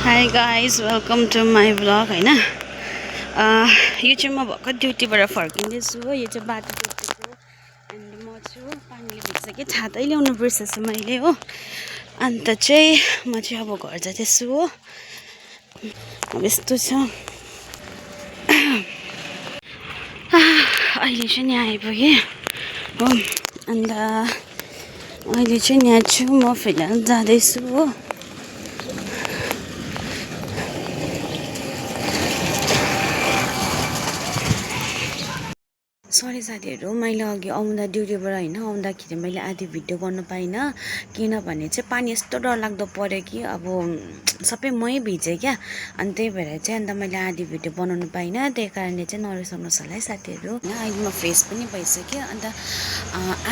Hi guys, welcome to my vlog हैन यो चाहिँ म भर्खर ड्युटीबाट फर्किँदैछु हो यो चाहिँ बाटो ड्युटीको अनि म छु पानीले भिज्छ कि छातै ल्याउनु बिर्सेछु मैले हो अन्त चाहिँ म चाहिँ अब घर जाँदैछु हो अब यस्तो छ अहिले चाहिँ नि आइपुगेँ हो अन्त अहिले चाहिँ यहाँ छु म फिलहाल जाँदैछु हो सरी साथीहरू मैले अघि आउँदा ड्युटीबाट हैन आउँदाखेरि मैले आधी भिडियो गर्न पाइनँ किनभने चाहिँ पानी यस्तो डरलाग्दो पर्यो कि अब सबै मै भिजेँ क्या अनि त्यही भएर चाहिँ अन्त मैले आधी भिडियो बनाउनु पाइनँ त्यही कारणले चाहिँ नरिसाउनुहोस् होला है साथीहरू हैन अहिले म फ्रेस पनि भइसक्यो अन्त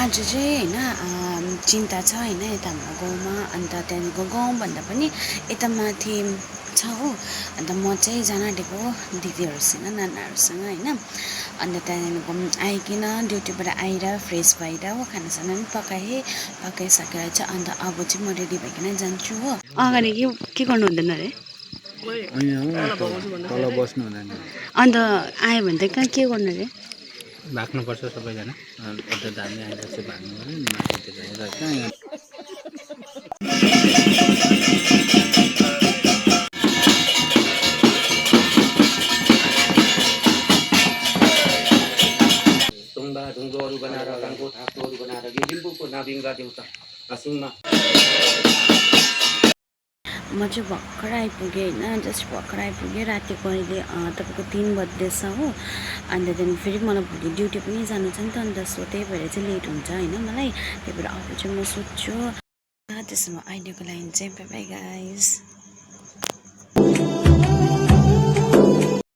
आज चाहिँ हैन चिन्ता छ हैन यता हाम्रो गाउँमा अन्त त्यहाँदेखिको गाउँभन्दा पनि यता माथि छ हो अन्त म चाहिँ जान आँटेको दिदीहरूसँग नानाहरूसँग हैन अन्त त्यहाँदेखिको आइकन ड्युटीबाट आएर फ्रेस भएर हो खानासाना पनि पकाइसकेर चाहिँ अन्त अब चाहिँ म रेडी भइकन जान्छु हो अगाडि के गर्नु हुँदैन अरे तल बस्नु हुँदैन अन्त आयो भने त कहाँ के गर्नु अरे भाग्नुपर्छ सबैजना अन्त धामी आएर चाहिँ भाग्नु पर्यो नि माथितिर हेरेर कहाँ यहाँ ढुङ्गोहरू बनाएर रङको थाप्रोहरू बनाएर यो लिम्बूको नाबिङ्गा देउता सिङमा म चाहिँ भर्खर आइपुगेँ होइन जस्ट भर्खर आइपुगेँ रातिको अहिले तपाईँको 3 बज्दैछ हो अन्त त्यहाँदेखि फेरि मलाई भोलि ड्युटी पनि जानु छ नि त अन्त सो त्यही भएर चाहिँ लेट हुन्छ होइन मलाई त्यही भएर अब चाहिँ म सुत्छु त्यसो भए अहिलेको लागि चाहिँ बाई बाई गाइज।